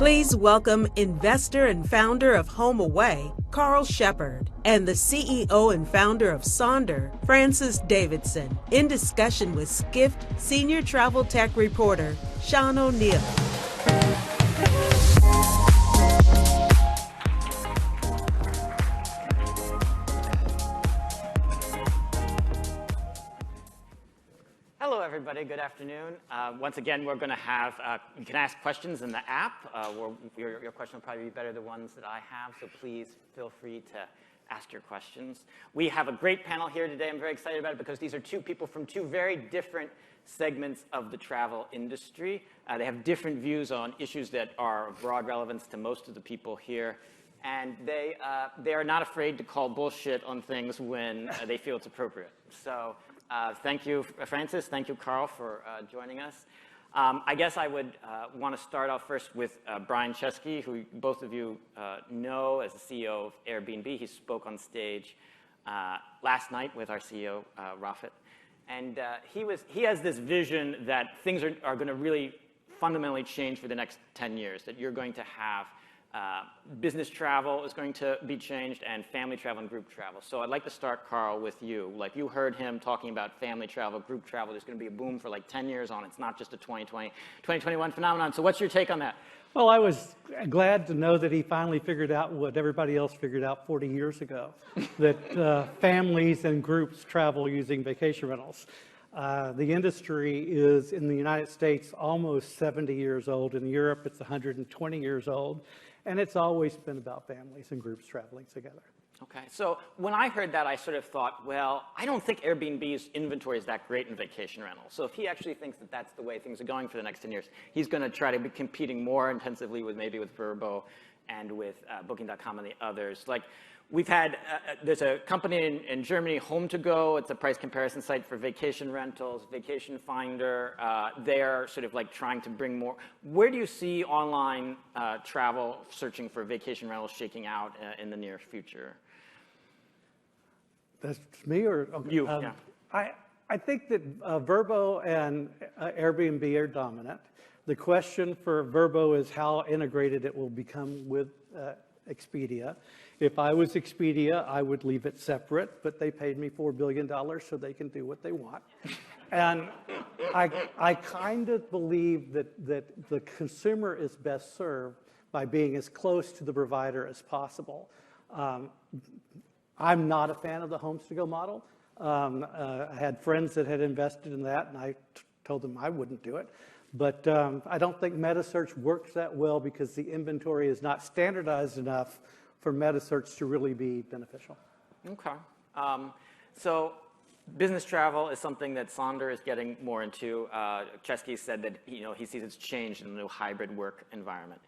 Please welcome investor and founder of Homeaway, Carl Shepard, and the CEO and founder of Sonder, Francis Davidson, in discussion with Skift senior travel tech reporter Sean O'Neill. Hello, everybody. Good afternoon. Once again, we're going to have, you can ask questions in the app. Your question will probably be better than the ones that I have, so please feel free to ask your questions. We have a great panel here today. I'm very excited about it because these are two people from two very different segments of the travel industry. They have different views on issues that are of broad relevance to most of the people here. And they are not afraid to call bullshit on things when they feel it's appropriate. So thank you, Francis. Thank you, Carl, for joining us. I guess I would want to start off first with Brian Chesky, who both of you know as the CEO of Airbnb. He spoke on stage last night with our CEO, Rafat. And he has this vision that things are going to really fundamentally change for the next 10 years, that you're going to have business travel is going to be changed, and family travel and group travel. So I'd like to start, Carl, with you. Like, you heard him talking about family travel, group travel. There's going to be a boom for like 10 years on. It's not just a 2020, 2021 phenomenon. So what's your take on that? Well, I was glad to know that he finally figured out what everybody else figured out 40 years ago, that families and groups travel using vacation rentals. The industry is, in the United States, almost 70 years old. In Europe, it's 120 years old. And it's always been about families and groups traveling together. Okay, so when I heard that, I sort of thought, well, I don't think Airbnb's inventory is that great in vacation rentals. So if he actually thinks that that's the way things are going for the next 10 years, he's going to try to be competing more intensively with maybe with Vrbo and with Booking.com and the others. Like, we've had, there's a company in Germany, Home2Go. It's a price comparison site for vacation rentals, Vacation Finder. They're sort of like trying to bring more. Where do you see online travel searching for vacation rentals shaking out in the near future? That's me or? Okay. You, yeah. I think that Vrbo and Airbnb are dominant. The question for Vrbo is how integrated it will become with Expedia. If I was Expedia, I would leave it separate, but they paid me $4 billion so they can do what they want. And I kind of believe that the consumer is best served by being as close to the provider as possible. I'm not a fan of the Homes2Go model. I had friends that had invested in that, and I told them I wouldn't do it. But I don't think metasearch works that well because the inventory is not standardized enough for metasearch to really be beneficial. Okay. So business travel is something that Sonder is getting more into. Chesky said that he sees it's changed in the new hybrid work environment.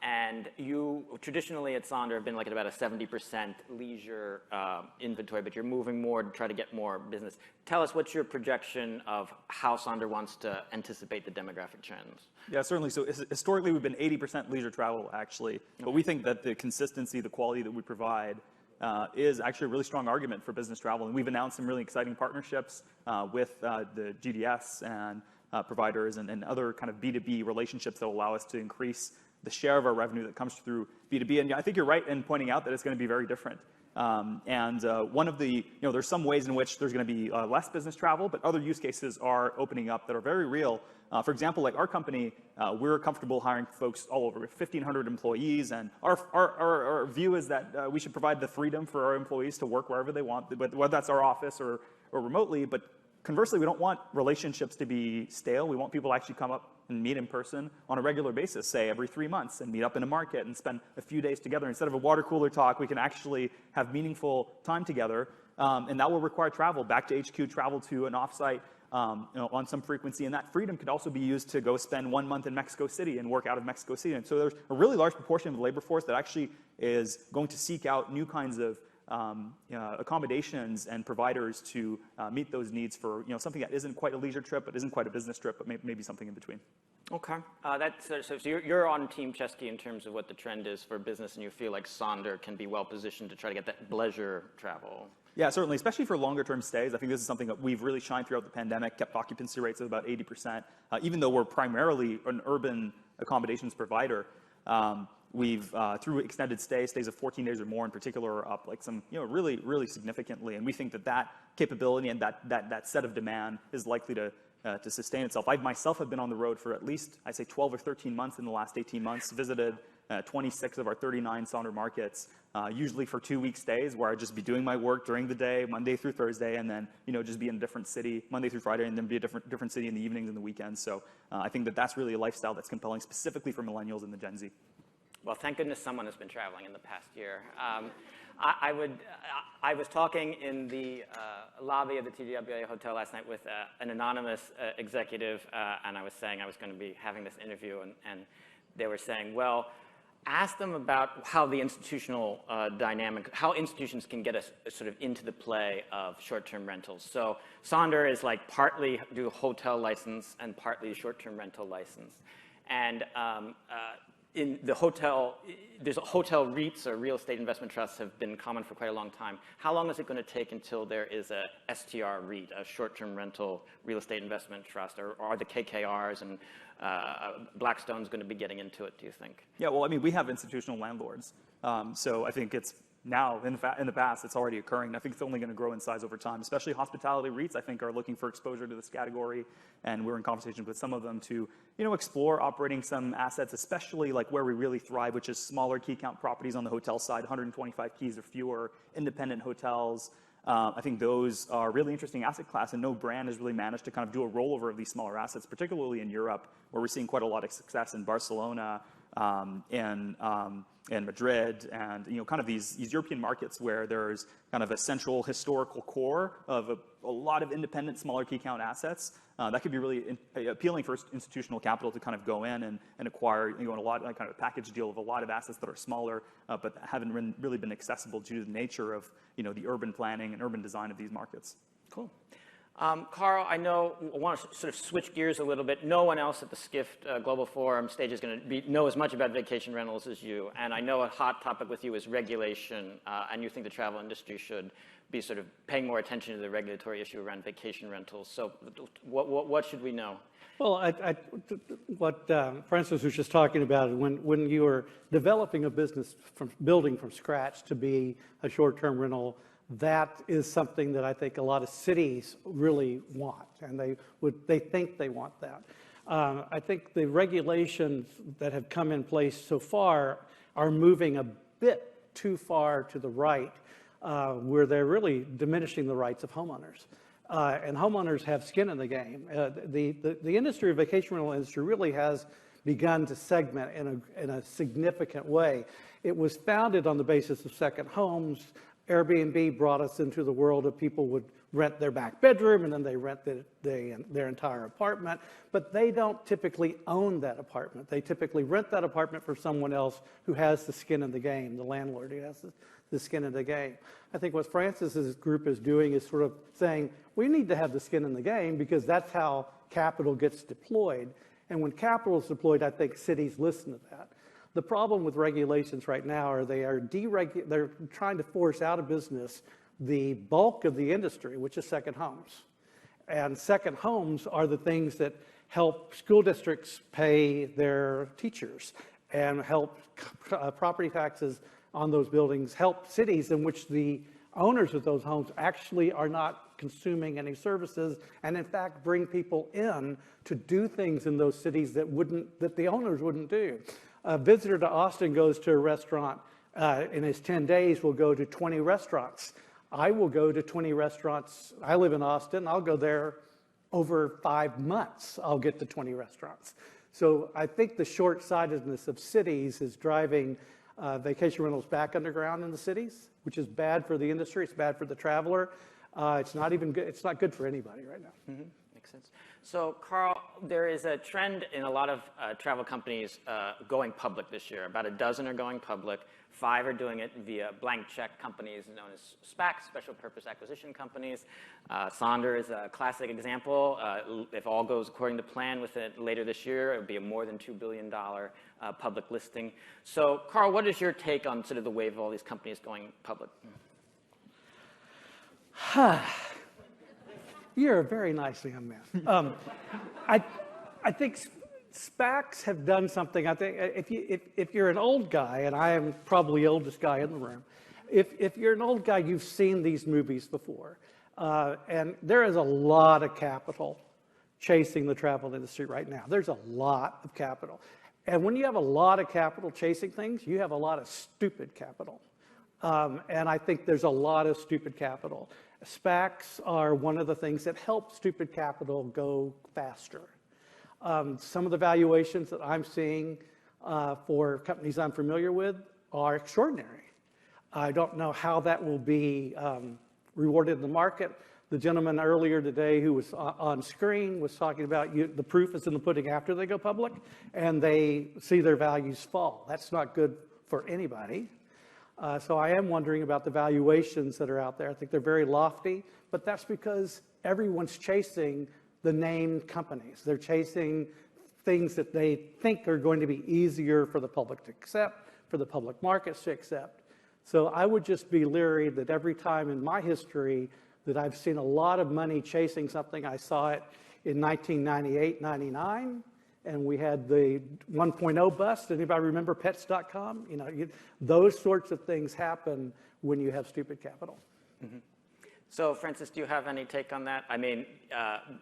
And you traditionally at Sonder have been like at about a 70% leisure inventory, but you're moving more to try to get more business. Tell us, what's your projection of how Sonder wants to anticipate the demographic trends? Yeah, certainly. So historically, we've been 80% leisure travel, actually. But we think that the consistency, the quality that we provide is actually a really strong argument for business travel. And we've announced some really exciting partnerships with the GDS and providers and other kind of B2B relationships that will allow us to increase the share of our revenue that comes through B2B. And I think you're right in pointing out that it's going to be very different. One of the, there's some ways in which there's going to be less business travel, but other use cases are opening up that are very real. For example, like our company, we're comfortable hiring folks all over. We have 1,500 employees, and our view is that we should provide the freedom for our employees to work wherever they want, whether that's our office or remotely. But conversely, we don't want relationships to be stale. We want people to actually come up and meet in person on a regular basis, say every 3 months, and meet up in a market and spend a few days together. Instead of a water cooler talk, we can actually have meaningful time together, and that will require travel back to HQ, travel to an offsite on some frequency, and that freedom could also be used to go spend 1 month in Mexico City and work out of Mexico City. And so there's a really large proportion of the labor force that actually is going to seek out new kinds of accommodations and providers to meet those needs for something that isn't quite a leisure trip, but isn't quite a business trip, but maybe something in between. Okay. So you're on Team Chesky in terms of what the trend is for business, and you feel like Sonder can be well positioned to try to get that leisure travel. Yeah, certainly, especially for longer term stays. I think this is something that we've really shined throughout the pandemic, kept occupancy rates of about 80%, even though we're primarily an urban accommodations provider. We've, through extended stays of 14 days or more in particular, are up like some, really, really significantly. And we think that capability and that set of demand is likely to sustain itself. I myself have been on the road for at least, I'd say 12 or 13 months in the last 18 months, visited 26 of our 39 Sonder markets, usually for 2-week stays where I'd just be doing my work during the day, Monday through Thursday, and then, just be in a different city Monday through Friday, and then be a different city in the evenings and the weekends. So I think that's really a lifestyle that's compelling specifically for millennials and the Gen Z. Well, thank goodness someone has been traveling in the past year. I was talking in the lobby of the TWA hotel last night with an anonymous executive, and I was saying I was going to be having this interview, and they were saying, well, ask them about how the institutional dynamic, how institutions can get us sort of into the play of short-term rentals. So Sonder is like partly do hotel license and partly short-term rental license. And in the hotel, there's hotel REITs or real estate investment trusts have been common for quite a long time. How long is it going to take until there is a STR REIT, a short-term rental real estate investment trust, or are the KKRs and Blackstone's going to be getting into it, do you think? Yeah, well, I mean, we have institutional landlords. So I think it's now, in the past, it's already occurring. I think it's only going to grow in size over time, especially hospitality REITs, I think, are looking for exposure to this category. And we're in conversations with some of them to, explore operating some assets, especially like where we really thrive, which is smaller key count properties on the hotel side, 125 keys or fewer, independent hotels. I think those are really interesting asset class, and no brand has really managed to kind of do a rollover of these smaller assets, particularly in Europe, where we're seeing quite a lot of success in Barcelona and Madrid, and kind of these European markets where there's kind of a central historical core of a lot of independent, smaller key count assets. That could be really appealing for institutional capital to kind of go in and acquire, in a lot, like kind of a package deal of a lot of assets that are smaller, but haven't really been accessible due to the nature of, the urban planning and urban design of these markets. Cool. Carl, I want to sort of switch gears a little bit. No one else at the Skift Global Forum stage is going to know as much about vacation rentals as you. And I know a hot topic with you is regulation, and you think the travel industry should be sort of paying more attention to the regulatory issue around vacation rentals. So what should we know? Well, what Francis was just talking about, when you are developing a business from building from scratch to be a short-term rental, that is something that I think a lot of cities really want, and they think they want that. I think the regulations that have come in place so far are moving a bit too far to the right, where they're really diminishing the rights of homeowners. And homeowners have skin in the game. The industry, vacation rental industry, really has begun to segment in a significant way. It was founded on the basis of second homes. Airbnb brought us into the world of people would rent their back bedroom and then they rent their entire apartment, but they don't typically own that apartment. They typically rent that apartment for someone else who has the skin in the game, the landlord who has the skin in the game. I think what Francis's group is doing is sort of saying, we need to have the skin in the game because that's how capital gets deployed. And when capital is deployed, I think cities listen to that. The problem with regulations right now are they're trying to force out of business the bulk of the industry, which is second homes. And second homes are the things that help school districts pay their teachers and help property taxes on those buildings, help cities in which the owners of those homes actually are not consuming any services, and in fact bring people in to do things in those cities that the owners wouldn't do. A visitor to Austin goes to a restaurant, in his 10 days will go to 20 restaurants. I will go to 20 restaurants. I live in Austin. I'll go there over 5 months. I'll get to 20 restaurants. So I think the short-sightedness of cities is driving vacation rentals back underground in the cities, which is bad for the industry. It's bad for the traveler. It's not even good. It's not good for anybody right now. Mm-hmm. Makes sense. So, Carl, there is a trend in a lot of travel companies going public this year. About a dozen are going public. 5 are doing it via blank check companies known as SPACs, special purpose acquisition companies. Sonder is a classic example. If all goes according to plan with it later this year, it would be a more than $2 billion public listing. So, Carl, what is your take on sort of the wave of all these companies going public? You're a very nice young man. I think SPACs have done something, I think, if you're an old guy, and I am probably the oldest guy in the room, if you're an old guy, you've seen these movies before. And there is a lot of capital chasing the travel industry right now. There's a lot of capital. And when you have a lot of capital chasing things, you have a lot of stupid capital. And I think there's a lot of stupid capital. SPACs are one of the things that help stupid capital go faster. Some of the valuations that I'm seeing for companies I'm familiar with are extraordinary. I don't know how that will be rewarded in the market. The gentleman earlier today who was on screen was talking about the proof is in the pudding after they go public, and they see their values fall. That's not good for anybody. So I am wondering about the valuations that are out there. I think they're very lofty, but that's because everyone's chasing the named companies. They're chasing things that they think are going to be easier for the public to accept, for the public markets to accept. So I would just be leery that every time in my history that I've seen a lot of money chasing something. I saw it in 1998, 99, and we had the 1.0 bust. Anybody remember pets.com? You know, those sorts of things happen when you have stupid capital. Mm-hmm. So, Francis, do you have any take on that? I mean,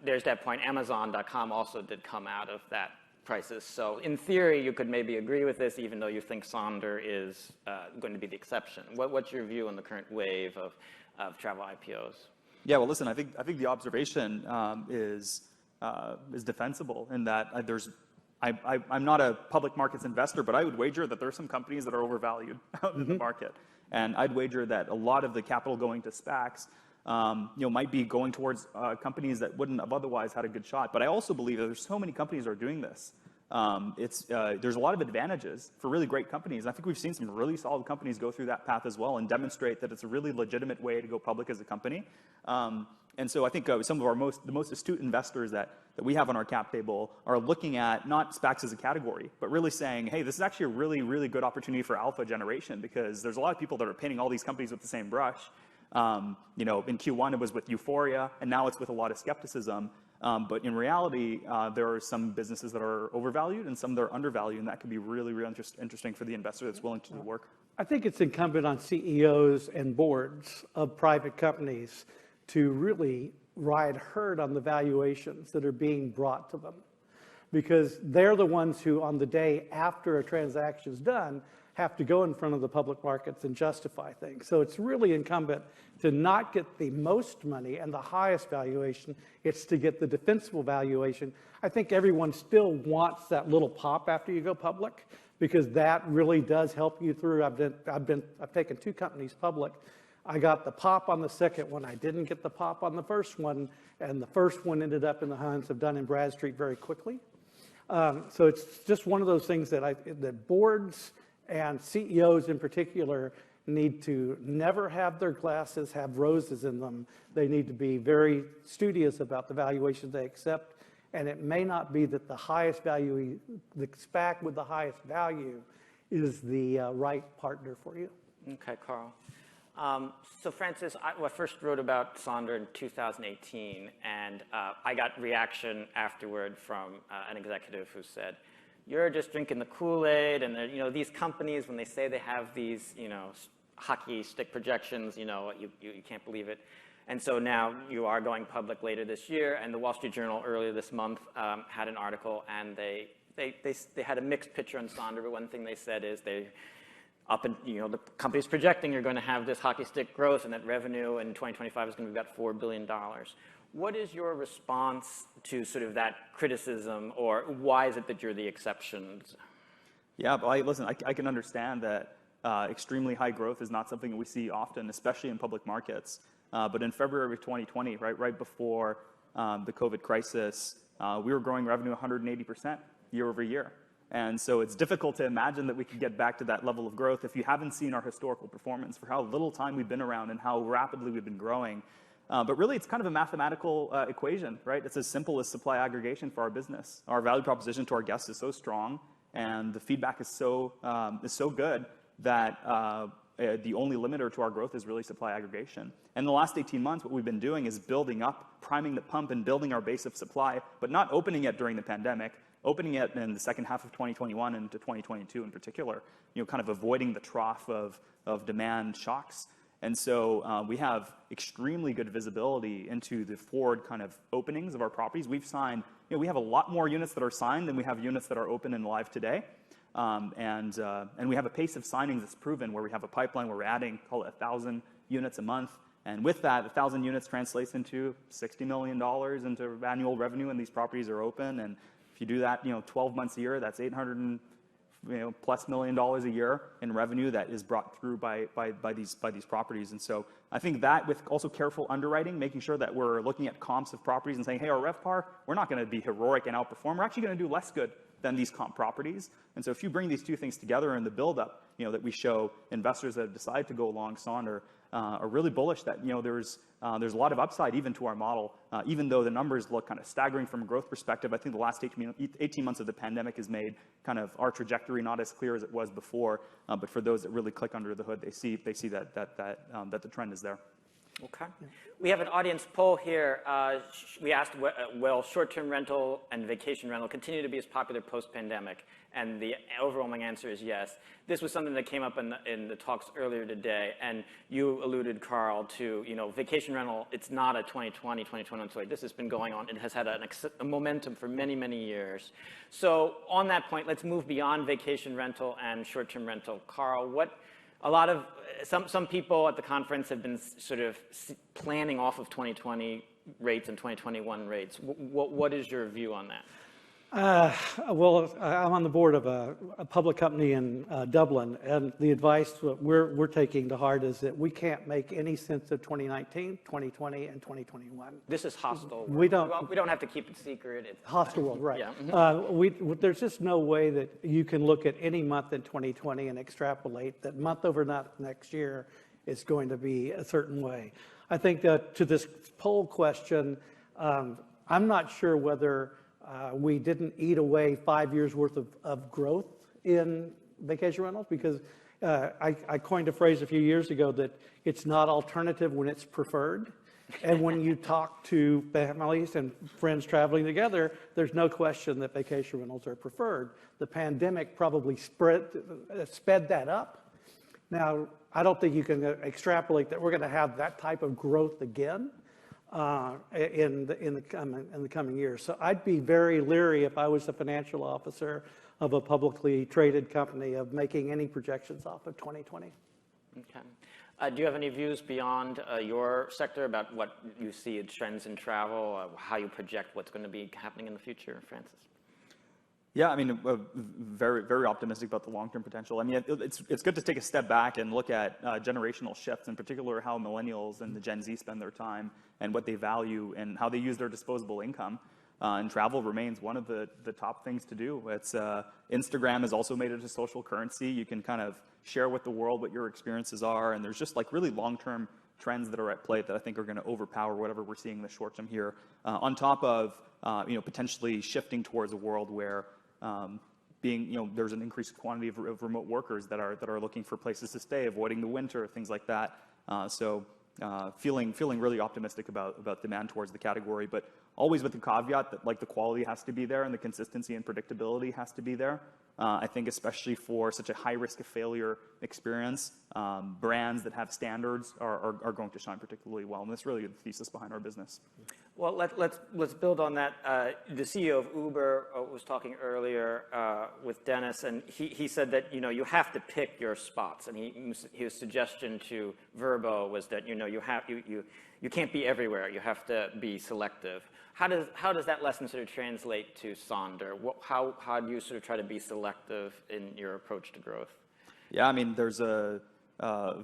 there's that point. Amazon.com also did come out of that crisis. So, in theory, you could maybe agree with this, even though you think Sonder is going to be the exception. What's your view on the current wave of travel IPOs? Yeah, well, listen, I think the observation is defensible in that I'm not a public markets investor, but I would wager that there are some companies that are overvalued out in the market, and I'd wager that a lot of the capital going to SPACs, might be going towards companies that wouldn't have otherwise had a good shot. But I also believe that there's so many companies that are doing this. There's a lot of advantages for really great companies. I think we've seen some really solid companies go through that path as well and demonstrate that it's a really legitimate way to go public as a company. And so I think some of the most astute investors that we have on our cap table are looking at not SPACs as a category, but really saying, hey, this is actually a really, really good opportunity for alpha generation, because there's a lot of people that are painting all these companies with the same brush. In Q1 it was with euphoria, and now it's with a lot of skepticism. But in reality, there are some businesses that are overvalued and some that are undervalued, and that could be really, really interesting for the investor that's willing to do the work. I think it's incumbent on CEOs and boards of private companies to really ride herd on the valuations that are being brought to them, because they're the ones who, on the day after a transaction is done, have to go in front of the public markets and justify things. So it's really incumbent to not get the most money and the highest valuation. It's to get the defensible valuation. I think everyone still wants that little pop after you go public, because that really does help you through. I've taken 2 companies public. I got the pop on the second one. I didn't get the pop on the first one, and the first one ended up in the hands of Dun & Bradstreet very quickly. So it's just one of those things that boards and CEOs in particular need to never have their glasses have roses in them. They need to be very studious about the valuations they accept. And it may not be that the highest value, the SPAC with the highest value, is the right partner for you. Okay, Carl. So Francis, I first wrote about Sonder in 2018, and I got reaction afterward from an executive who said, "You're just drinking the Kool-Aid, and these companies, when they say they have these, hockey stick projections, you can't believe it." And so now you are going public later this year, and the Wall Street Journal earlier this month had an article, and they had a mixed picture on Sonder, but one thing they said is the company's projecting you're going to have this hockey stick growth, and that revenue in 2025 is going to be about $4 billion. What is your response to sort of that criticism, or why is it that you're the exception? Yeah, but listen, I can understand that extremely high growth is not something we see often, especially in public markets. But in February of 2020, right before the COVID crisis, we were growing revenue 180% year over year. And so it's difficult to imagine that we could get back to that level of growth if you haven't seen our historical performance for how little time we've been around and how rapidly we've been growing. But really, it's kind of a mathematical equation, right? It's as simple as supply aggregation for our business. Our value proposition to our guests is so strong, and the feedback is so good that the only limiter to our growth is really supply aggregation. And in the last 18 months, what we've been doing is building up, priming the pump, and building our base of supply, but not opening it during the pandemic, opening it in the second half of 2021 and to 2022 in particular, kind of avoiding the trough of demand shocks. And so we have extremely good visibility into the forward kind of openings of our properties. We've signed, we have a lot more units that are signed than we have units that are open and live today. And we have a pace of signings that's proven where we have a pipeline where we're adding, call it 1,000 units a month. And with that, 1,000 units translates into $60 million into annual revenue, and these properties are open. And if you do that, 12 months a year, that's $800+ million a year in revenue that is brought through by these properties. And so I think that, with also careful underwriting, making sure that we're looking at comps of properties and saying, hey, our RevPAR, we're not going to be heroic and outperform. We're actually going to do less good than these comp properties. And so if you bring these two things together in the buildup, that we show investors that have decided to go along Sonder are really bullish that there's a lot of upside even to our model, even though the numbers look kind of staggering from a growth perspective. I think the last 18 months of the pandemic has made kind of our trajectory not as clear as it was before. But for those that really click under the hood, they see that the trend is there. Okay. We have an audience poll here. We asked, will short-term rental and vacation rental continue to be as popular post-pandemic? And the overwhelming answer is yes. This was something that came up in the talks earlier today, and you alluded, Carl, to, vacation rental, it's not a 2020, 2021 story. This has been going on. It has had a momentum for many, many years. So on that point, let's move beyond vacation rental and short-term rental. Carl, some people at the conference have been sort of planning off of 2020 rates and 2021 rates. What is your view on that? Well, I'm on the board of a public company in Dublin, and the advice that we're taking to heart is that we can't make any sense of 2019, 2020, and 2021. This is hostile. We don't have to keep it secret. It's hostile world, right? Yeah. There's just no way that you can look at any month in 2020 and extrapolate that month over month next year is going to be a certain way. I think that to this poll question, I'm not sure whether we didn't eat away 5 years worth of growth in vacation rentals, because I coined a phrase a few years ago that it's not alternative when it's preferred. And when you talk to families and friends traveling together, there's no question that vacation rentals are preferred. The pandemic probably sped that up. Now, I don't think you can extrapolate that we're going to have that type of growth again in the coming years. So I'd be very leery if I was the financial officer of a publicly traded company of making any projections off of 2020. Okay. Do you have any views beyond your sector about what you see as trends in travel, how you project what's going to be happening in the future, Francis? Yeah, I mean, very, very optimistic about the long-term potential. I mean, it's good to take a step back and look at generational shifts, in particular how millennials and the Gen Z spend their time and what they value and how they use their disposable income. And travel remains one of the top things to do. It's Instagram has also made it a social currency. You can kind of share with the world what your experiences are, and there's just like really long-term trends that are at play that I think are going to overpower whatever we're seeing in the short term here. On top of potentially shifting towards a world where there's an increased quantity of remote workers that are looking for places to stay, avoiding the winter, things like that. So feeling really optimistic about demand towards the category, but always with the caveat that like the quality has to be there and the consistency and predictability has to be there. I think especially for such a high risk of failure experience, brands that have standards are going to shine particularly well, and that's really the thesis behind our business. Well, let's build on that. The CEO of Uber was talking earlier with Dennis, and he said that you have to pick your spots, and his suggestion to Vrbo was that you can't be everywhere. You have to be selective. How does that lesson sort of translate to Sonder? How do you sort of try to be selective in your approach to growth? Yeah, I mean, there's a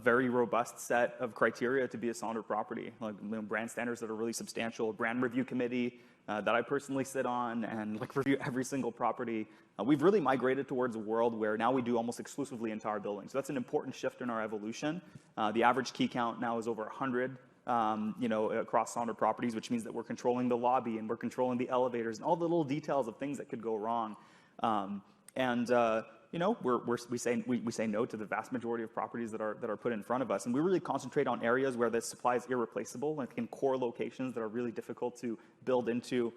very robust set of criteria to be a Sonder property, like brand standards that are really substantial, brand review committee that I personally sit on and like review every single property. We've really migrated towards a world where now we do almost exclusively entire buildings. So that's an important shift in our evolution. The average key count now is over 100. Across Sonder properties, which means that we're controlling the lobby and we're controlling the elevators and all the little details of things that could go wrong. We say no to the vast majority of properties that are put in front of us, and we really concentrate on areas where the supply is irreplaceable, like in core locations that are really difficult to build into.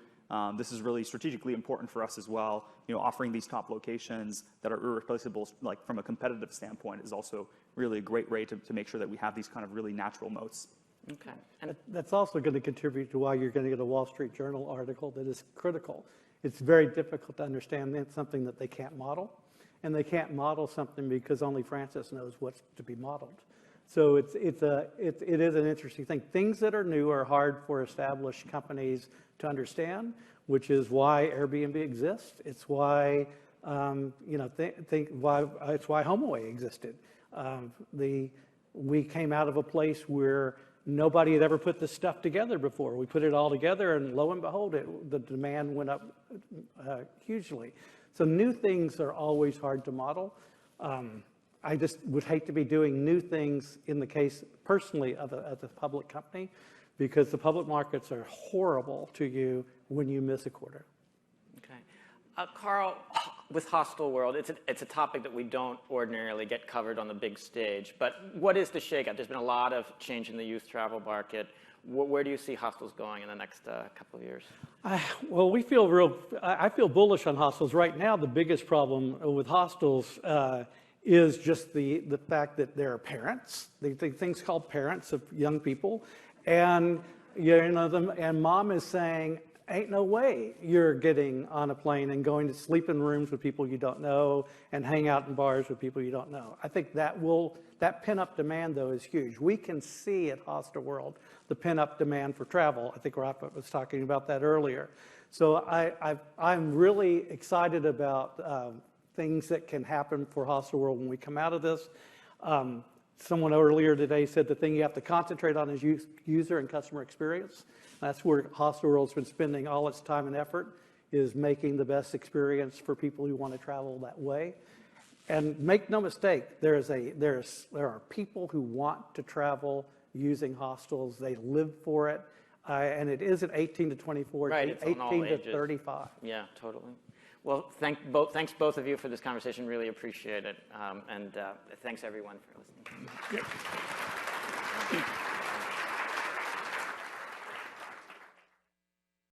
This is really strategically important for us as well. Offering these top locations that are irreplaceable, like from a competitive standpoint, is also really a great way to make sure that we have these kind of really natural moats. Okay. And that's also going to contribute to why you're going to get a Wall Street Journal article that is critical. It's very difficult to understand that something that they can't model, and they can't model something because only Francis knows what's to be modeled. So it is an interesting thing. Things that are new are hard for established companies to understand, which is why Airbnb exists. It's why it's why Homeaway existed. We came out of a place where nobody had ever put this stuff together before. We put it all together, and lo and behold, the demand went up hugely. So new things are always hard to model. I just would hate to be doing new things in the case, personally, of a public company, because the public markets are horrible to you when you miss a quarter. Okay. Carl, with Hostel World, it's a topic that we don't ordinarily get covered on the big stage, but what is the shakeup? There's been a lot of change in the youth travel market. Where do you see hostels going in the next couple of years? Well, I feel bullish on hostels. Right now, the biggest problem with hostels is just the fact that there are parents, things called parents of young people, and and mom is saying, ain't no way you're getting on a plane and going to sleep in rooms with people you don't know and hang out in bars with people you don't know. I think that pin-up demand, though, is huge. We can see at Hostel World the pin-up demand for travel. I think Rafa was talking about that earlier. So I'm really excited about things that can happen for Hostel World when we come out of this. Someone earlier today said the thing you have to concentrate on is user and customer experience. That's where Hostel World's been spending all its time and effort, is making the best experience for people who want to travel that way. And make no mistake, there are people who want to travel using hostels. They live for it. And it isn't 18 to 24, right, it's 18 to 35. Yeah, totally. Well, thanks both of you for this conversation. Really appreciate it. And thanks everyone for listening. Yep.